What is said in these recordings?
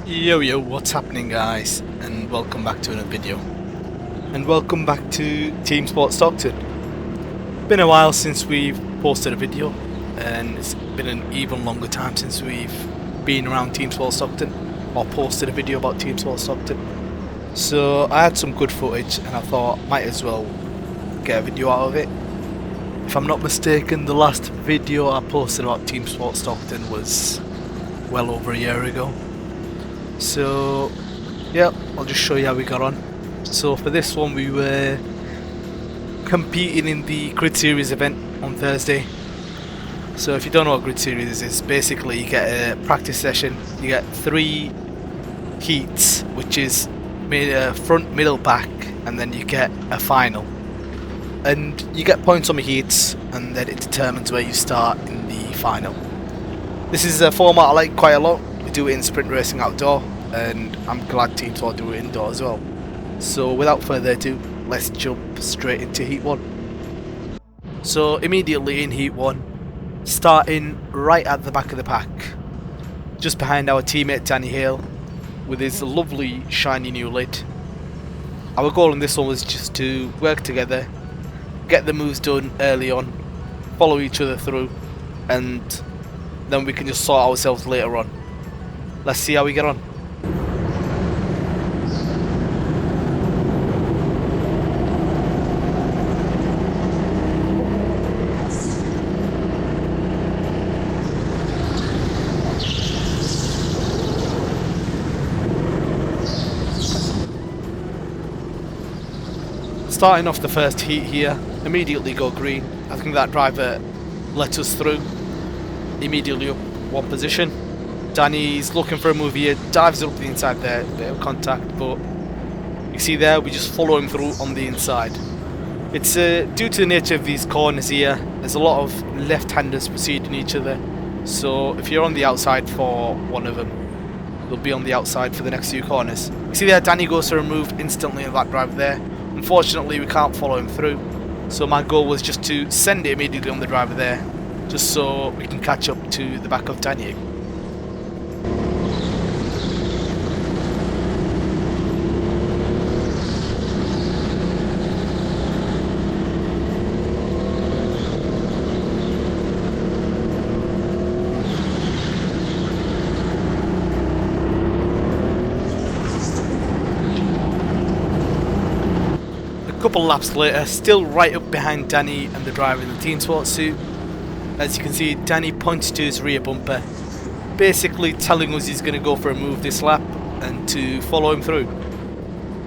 Yo, what's happening guys, and welcome back to another video. And welcome back to TeamSport Stockton. Been a while since we've posted a video, and it's been an even longer time since we've been around TeamSport Stockton, or posted a video about TeamSport Stockton. So I had some good footage, and I thought might as well get a video out of it. If I'm not mistaken, the last video I posted about TeamSport Stockton was well over a year ago. So yeah, I'll just show you how we got on. So for this one we were competing in the Grid Series event on Thursday. So if you don't know what Grid Series is, basically you get a practice session, you get 3 heats, which is front, middle, back, and then you get a final. And you get points on the heats, and then it determines where you start in the final. This is a format I like quite a lot. We do it in sprint racing outdoor, and I'm glad TeamSport do it indoor as well. So without further ado, let's jump straight into Heat 1. So immediately in Heat 1, starting right at the back of the pack, just behind our teammate Danny Hale with his lovely shiny new lid. Our goal in this one was just to work together, get the moves done early on, follow each other through, and then we can just sort ourselves later on. Let's see how we get on. Starting off the first heat here, immediately go green. I think that driver let us through. Immediately up one position. Danny's looking for a move here, dives up the inside there, bit of contact, but you see there, we just follow him through on the inside. It's due to the nature of these corners here, there's a lot of left-handers preceding each other, so if you're on the outside for one of them, you'll be on the outside for the next few corners. You see there, Danny goes for a move instantly on that driver there. Unfortunately, we can't follow him through, so my goal was just to send it immediately on the driver there, just so we can catch up to the back of Danny. A couple laps later, still right up behind Danny and the driver in the TeamSport suit. As you can see, Danny points to his rear bumper, basically telling us he's going to go for a move this lap and to follow him through.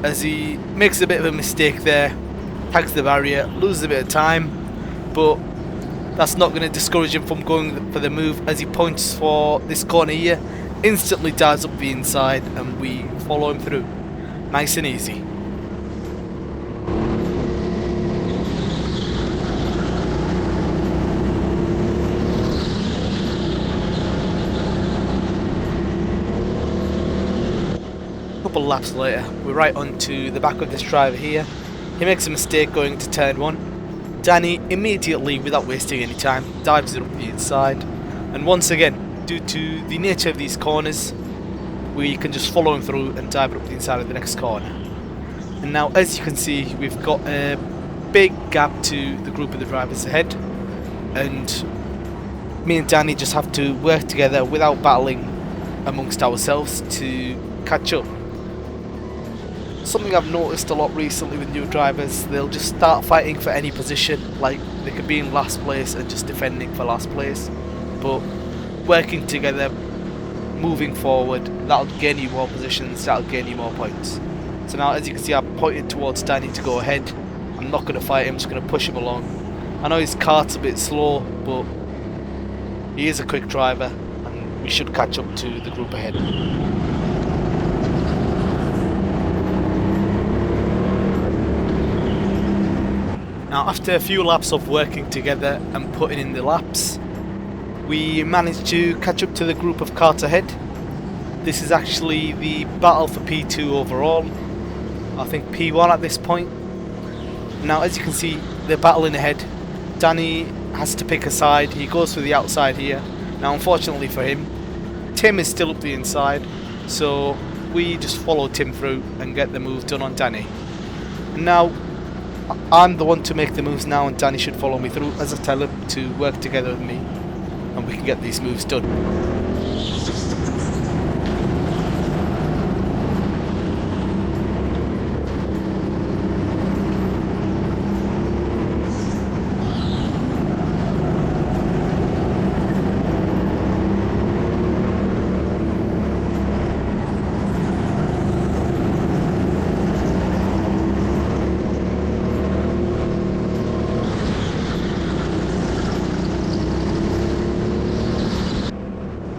As he makes a bit of a mistake there, tags the barrier, loses a bit of time, but that's not going to discourage him from going for the move as he points for this corner here, instantly dives up the inside and we follow him through. Nice and easy. Couple laps later, we're right onto the back of this driver here. He makes a mistake going to turn 1. Danny immediately, without wasting any time, dives it up the inside, and once again, due to the nature of these corners, we can just follow him through and dive it up the inside of the next corner. And now, as you can see, we've got a big gap to the group of the drivers ahead, and me and Danny just have to work together without battling amongst ourselves to catch up. Something I've noticed a lot recently with new drivers, they'll just start fighting for any position, like they could be in last place and just defending for last place, but working together, moving forward, that'll gain you more positions, that'll gain you more points. So now, as you can see, I'm pointed towards Danny to go ahead. I'm not going to fight him, I'm just going to push him along. I know his kart's a bit slow, but he is a quick driver and we should catch up to the group ahead. Now, after a few laps of working together and putting in the laps, we managed to catch up to the group of karts ahead. This is actually the battle for P2 overall. I think P1 at this point. Now, as you can see, they're battling ahead. Danny has to pick a side. He goes for the outside here. Now, unfortunately for him, Tim is still up the inside, So we just follow Tim through and get the move done on Danny. And now I'm the one to make the moves now, and Danny should follow me through as I tell him to work together with me, and we can get these moves done.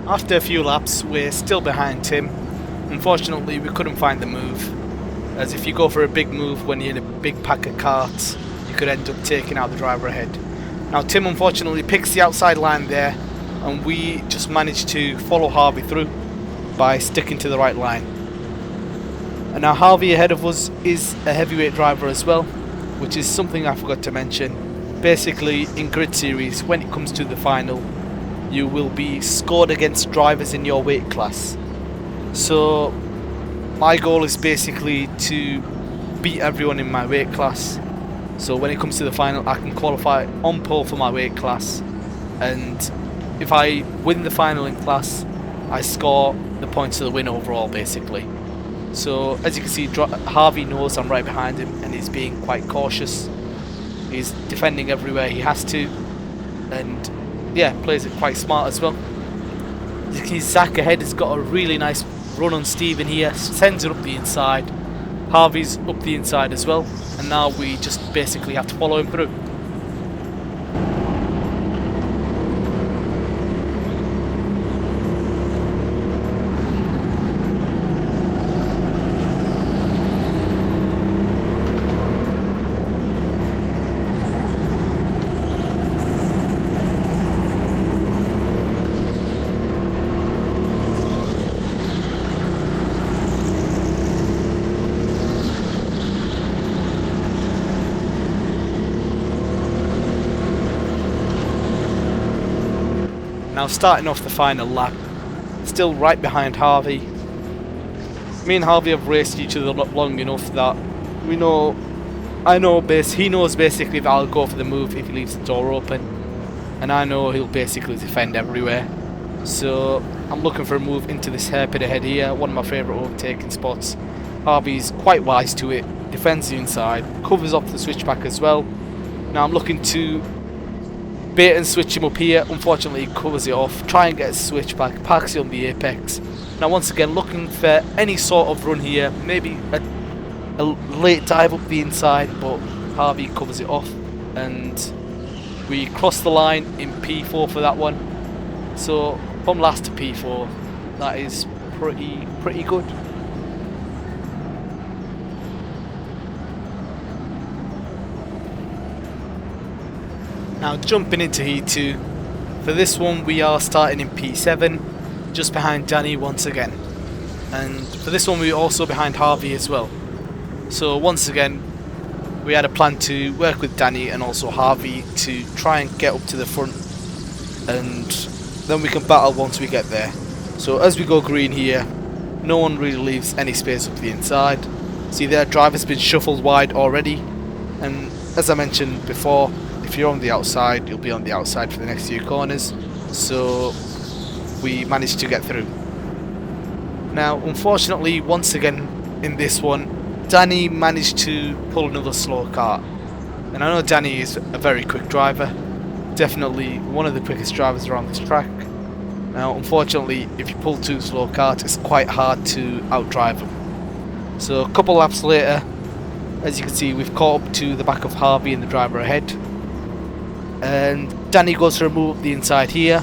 After a few laps, we're still behind Tim. Unfortunately, we couldn't find the move, as if you go for a big move when you're in a big pack of karts, you could end up taking out the driver ahead. Now Tim unfortunately picks the outside line there, and we just managed to follow Harvey through by sticking to the right line. And now Harvey ahead of us is a heavyweight driver as well, which is something I forgot to mention. Basically, in Grid Series, when it comes to the final, you will be scored against drivers in your weight class. So my goal is basically to beat everyone in my weight class. So when it comes to the final, I can qualify on pole for my weight class, and if I win the final in class, I score the points to the win overall basically. So as you can see, Harvey knows I'm right behind him and he's being quite cautious. He's defending everywhere he has to, and yeah, plays it quite smart as well. As you can see, Zach ahead has got a really nice run on Steven here, sends it up the inside. Harvey's up the inside as well, and now we just basically have to follow him through. Now starting off the final lap, still right behind Harvey. Me and Harvey have raced each other long enough that he knows basically that I'll go for the move if he leaves the door open, and I know he'll basically defend everywhere. So I'm looking for a move into this hairpin ahead here, one of my favourite overtaking spots. Harvey's quite wise to it, defends the inside, covers off the switchback as well. Now I'm looking to bait and switch him up here. Unfortunately he covers it off, try and get a switchback, parks it on the apex. Now once again looking for any sort of run here, maybe a late dive up the inside, but Harvey covers it off and we cross the line in P4 for that one. So from last to P4, that is pretty good. Now jumping into Heat 2, for this one we are starting in P7, just behind Danny once again. And for this one we're also behind Harvey as well. So once again, we had a plan to work with Danny and also Harvey to try and get up to the front, and then we can battle once we get there. So as we go green here, no one really leaves any space up the inside. See, their driver's been shuffled wide already, and as I mentioned before, if you're on the outside, you'll be on the outside for the next few corners. So we managed to get through. Now unfortunately, once again in this one, Danny managed to pull another slow kart, and I know Danny is a very quick driver, definitely one of the quickest drivers around this track. Now unfortunately, if you pull too slow kart, it's quite hard to outdrive him. So a couple laps later, as you can see, we've caught up to the back of Harvey and the driver ahead, and Danny goes for a move up the inside here.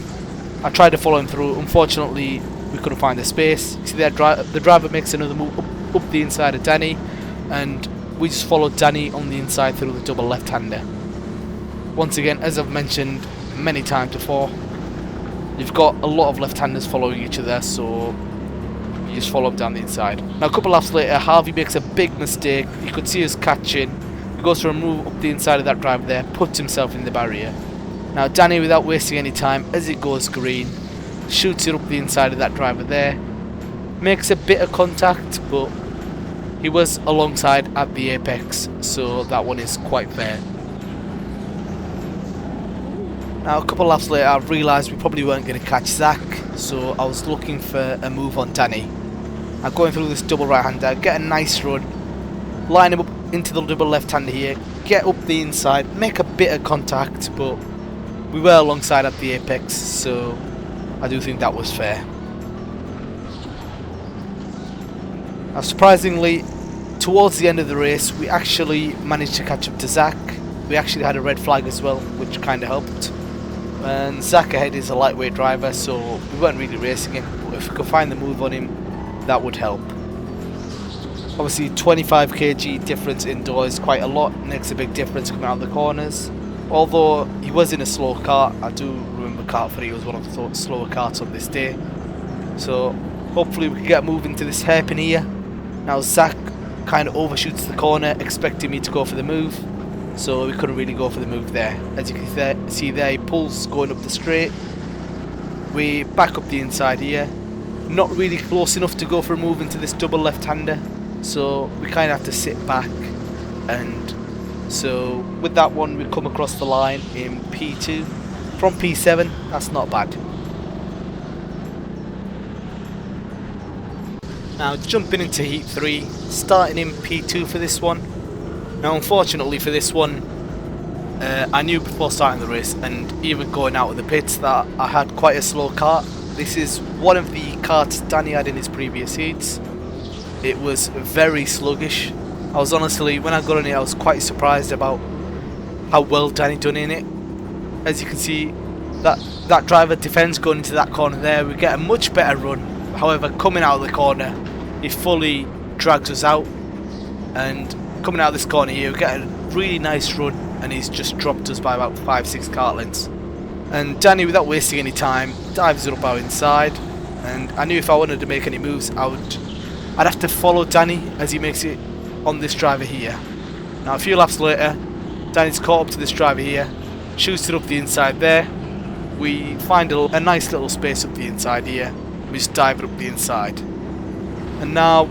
I tried to follow him through, unfortunately we couldn't find the space. See there, the driver makes another move up the inside of Danny, and we just followed Danny on the inside through the double left-hander. Once again, as I've mentioned many times before, you've got a lot of left-handers following each other, so you just follow them down the inside. Now a couple laps later, Harvey makes a big mistake. You could see us catching. He goes for a move up the inside of that driver there, puts himself in the barrier. Now Danny, without wasting any time, as it goes green, shoots it up the inside of that driver there, Makes a bit of contact, but he was alongside at the apex, so that one is quite fair. Now a couple of laps later I realised we probably weren't going to catch Zach, so I was looking for a move on Danny. I'm going through this double right-hander, get a nice run, line him up into the double left-hander here, get up the inside, make a bit of contact, but we were alongside at the apex, so I do think that was fair. Now surprisingly, towards the end of the race we actually managed to catch up to Zach. We actually had a red flag as well, which kind of helped. And Zach ahead is a lightweight driver, so we weren't really racing him, but if we could find the move on him, that would help. Obviously 25 kg difference indoors, quite a lot, makes a big difference coming out of the corners. Although he was in a slow kart, I do remember kart 3 was one of the slower karts on this day. So hopefully we can get moving to this hairpin here. Now Zach kind of overshoots the corner, expecting me to go for the move, so we couldn't really go for the move there. As you can see there, he pulls going up the straight. We back up the inside here, not really close enough to go for a move into this double left-hander, so we kind of have to sit back. And so with that one we come across the line in P2 from P7. That's not bad. Now jumping into Heat 3, starting in P2 for this one. Now unfortunately for this one, I knew before starting the race and even going out of the pits that I had quite a slow kart. This is one of the karts Danny had in his previous heats. It was very sluggish. I was honestly, when I got on it, I was quite surprised about how well Danny done in it. As you can see, that driver defends going into that corner there. We get a much better run. However, coming out of the corner, he fully drags us out, and coming out of this corner here, we get a really nice run, and he's just dropped us by about 5-6 kart lengths. And Danny, without wasting any time, dives up our inside, and I knew if I wanted to make any moves, I'd have to follow Danny as he makes it on this driver here. Now a few laps later, Danny's caught up to this driver here, shoots it up the inside there. We find a nice little space up the inside here. We just dive it up the inside. And now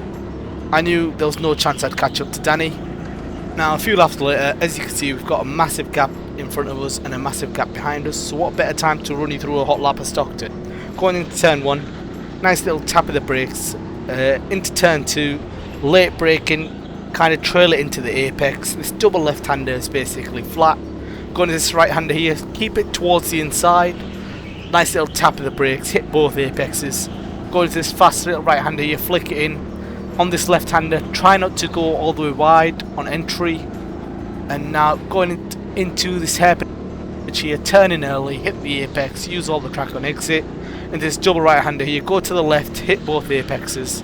I knew there was no chance I'd catch up to Danny. Now a few laps later, as you can see, we've got a massive gap in front of us and a massive gap behind us. So what better time to run you through a hot lap of Stockton. Going into turn 1, nice little tap of the brakes. Into turn 2, late braking, kind of trail it into the apex. This double left-hander is basically flat. Going to this right-hander here, keep it towards the inside. Nice little tap of the brakes, hit both apexes. Going to this fast little right-hander here, flick it in. On this left-hander, try not to go all the way wide on entry. And now going into this hairpin here, turning early, hit the apex, use all the track on exit. Into this double right-hander here, go to the left, hit both apexes.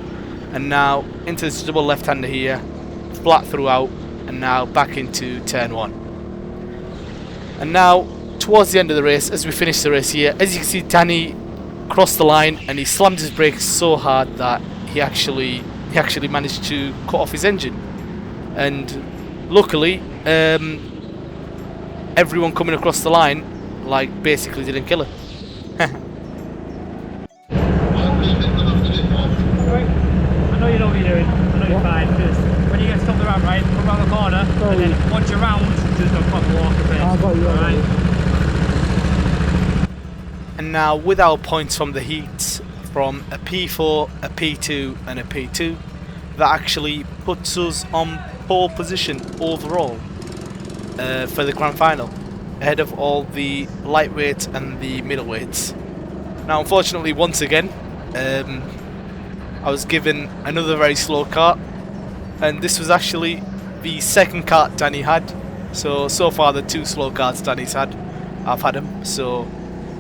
And now into this double left-hander here, flat throughout, and now back into turn 1. And now towards the end of the race, as we finish the race here, as you can see, Danny crossed the line and he slammed his brakes so hard that he actually managed to cut off his engine. And luckily, everyone coming across the line basically didn't kill him. I know you know what you're doing. I know you're fine, because when you get to top of the ramp, right, come around the corner, and then once you're round, just a proper walk of it. I got you, alright. And now with our points from the heats, from a P4, a P2 and a P2, that actually puts us on pole position overall for the grand final, ahead of all the lightweights and the middleweights. Now unfortunately, once again, I was given another very slow kart, and this was actually the second kart Danny had. So far the 2 slow karts Danny's had, I've had them, so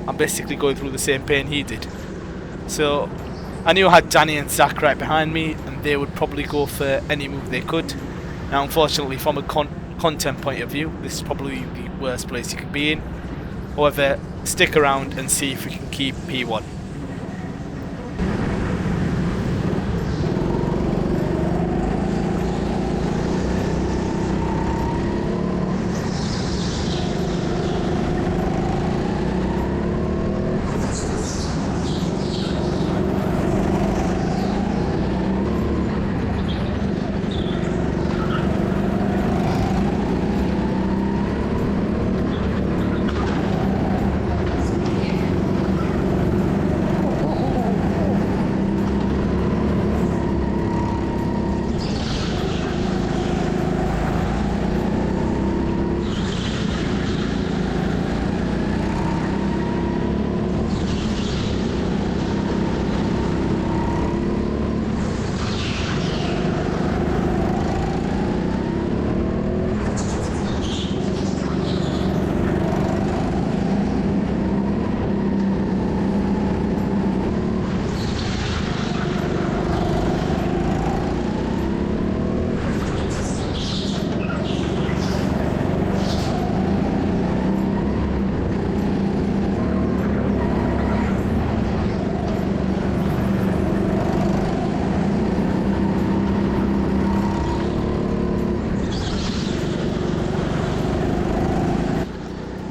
I'm basically going through the same pain he did. So I knew I had Danny and Zach right behind me, and they would probably go for any move they could. Now unfortunately, from a content point of view, this is probably the worst place you could be in. However, stick around and see if we can keep P1.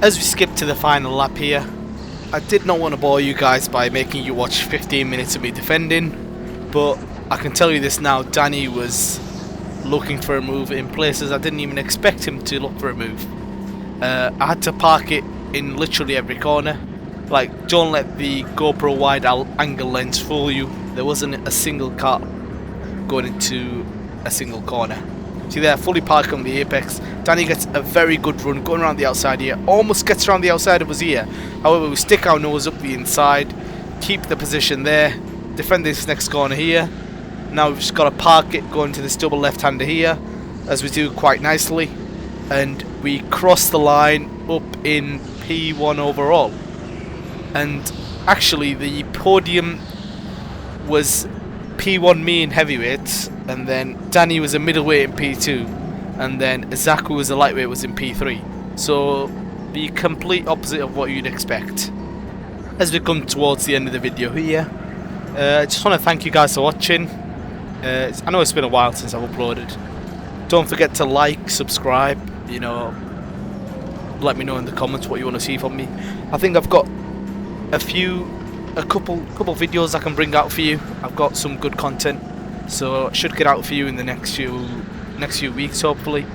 as we skip to the final lap here, I did not want to bore you guys by making you watch 15 minutes of me defending, but I can tell you this now, Danny was looking for a move in places I didn't even expect him to look for a move. I had to park it in literally every corner. Like, don't let the GoPro wide angle lens fool you. There wasn't a single car going into a single corner. See there, fully parked on the apex. Danny gets a very good run going around the outside here. Almost gets around the outside of us here. However, we stick our nose up the inside, keep the position there, defend this next corner here. Now we've just got to park it going to this double left-hander here, as we do quite nicely. And we cross the line up in P1 overall. And actually the podium was P1 me in heavyweights, and then Danny was a middleweight in P2, and then Zaku was a lightweight was in P3. So the complete opposite of what you'd expect. As we come towards the end of the video here, I just want to thank you guys for watching. I know it's been a while since I've uploaded. Don't forget to like, subscribe, you know, let me know in the comments what you want to see from me. I think I've got a couple videos I can bring out for you. I've got some good content, so it should get out for you in the next few weeks hopefully.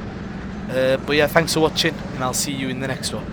But yeah, thanks for watching, and I'll see you in the next one.